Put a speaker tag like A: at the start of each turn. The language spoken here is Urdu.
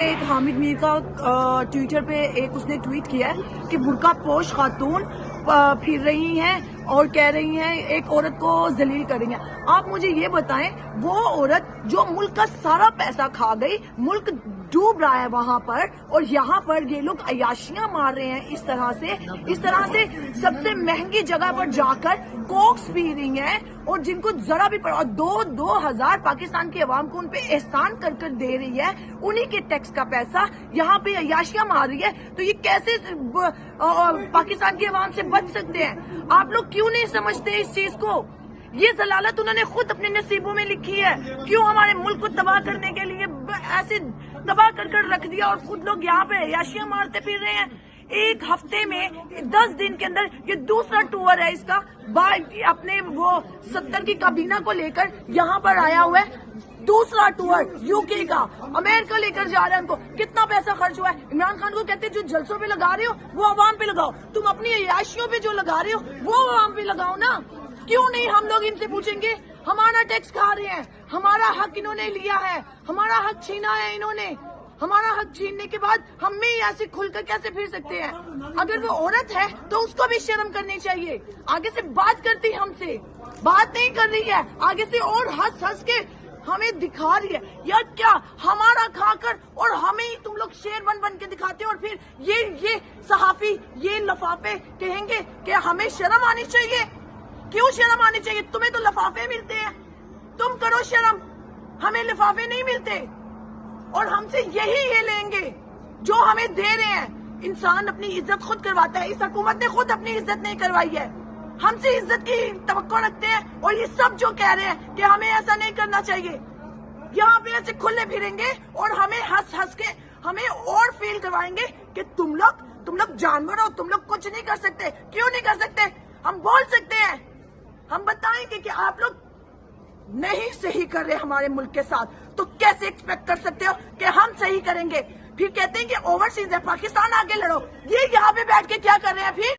A: ایک حامد میر کا ٹویٹر پہ ایک اس نے ٹویٹ کیا ہے کہ برقع پوش خاتون پھر رہی ہیں اور کہہ رہی ہیں ایک عورت کو ذلیل کریں گے. آپ مجھے یہ بتائیں وہ عورت جو ملک کا سارا پیسہ کھا گئی, ملک ڈوب رہا ہے وہاں پر, اور یہاں پر یہ لوگ عیاشیاں مار رہے ہیں اس طرح سے سب سے مہنگی جگہ پر جا کر کوکس پی رہی ہیں, اور جن کو ذرا بھی پڑا, دو ہزار پاکستان کی عوام کو ان پہ احسان کر دے رہی ہے, انہی کے ٹیکس کا پیسہ یہاں پہ عیاشیاں مار رہی ہے. تو یہ کیسے پاکستان کی عوام سے بچ سکتے ہیں؟ آپ لوگ کیوں نہیں سمجھتے اس چیز کو؟ یہ ضلالت انہوں نے خود اپنے نصیبوں میں لکھی ہے. کیوں ہمارے ملک کو تباہ کرنے کے لیے ایسے تباہ کر رکھ دیا, اور خود لوگ یہاں پہ عیاشیاں مارتے پھر رہے ہیں. ایک ہفتے میں 10 دن کے اندر یہ دوسرا ٹور ہے اس کا, اپنے وہ 70 کی کابینہ کو لے کر یہاں پر آیا ہوا ہے. دوسرا ٹور یو کے کا, امریکہ لے کر جا رہے ہیں ان کو. کتنا پیسہ خرچ ہوا ہے؟ عمران خان کو کہتے ہیں جو جلسوں پہ لگا رہے ہو وہ عوام پہ لگاؤ, تم اپنی عیاشیوں پہ جو لگا رہے ہو وہ عوام پہ لگاؤ نا. کیوں نہیں ہم لوگ ان سے پوچھیں گے؟ ہمارا ٹیکس کھا رہے ہیں, ہمارا حق انہوں نے لیا ہے, ہمارا حق چھینا ہے انہوں نے. ہمارا حق چھیننے کے بعد ہم میں ایسے کھل کر کیسے پھر سکتے ہیں؟ اگر وہ عورت ہے تو اس کو بھی شرم کرنی چاہیے. آگے سے بات کرتی ہم سے بات نہیں کر رہی ہے, آگے سے اور ہنس کے ہمیں دکھا رہی ہے. یا کیا ہمارا کھا کر اور ہمیں ہی تم لوگ شیر بن کے دکھاتے ہو, اور پھر یہ صحافی یہ لفافے کہیں گے کہ ہمیں شرم آنی چاہیے. کیوں شرم آنی چاہیے؟ تمہیں تو لفافے ملتے ہیں, تم کرو شرم, ہمیں لفافے نہیں ملتے. اور ہم سے یہی یہ لیں گے جو ہمیں دے رہے ہیں. انسان اپنی عزت خود کرواتا ہے, اس حکومت نے خود اپنی عزت نہیں کروائی ہے. ہم سے عزت کی توقع رکھتے ہیں, اور یہ سب جو کہہ رہے ہیں کہ ہمیں ایسا نہیں کرنا چاہیے, یہاں پہ ایسے کھلے پھریں گے اور ہمیں ہنس کے ہمیں اور فیل کروائیں گے کہ تم لوگ جانور ہو, تم لوگ کچھ نہیں کر سکتے. کیوں نہیں کر سکتے؟ ہم بول سکتے ہیں, ہم بتائیں گے کہ آپ لوگ نہیں صحیح کر رہے ہمارے ملک کے ساتھ, تو کیسے ایکسپیکٹ کر سکتے ہو کہ ہم صحیح کریں گے؟ پھر کہتے ہیں کہ اوورسیز ہے, پاکستان آگے لڑو. یہ یہاں پہ بیٹھ کے کیا کر رہے ہیں پھر؟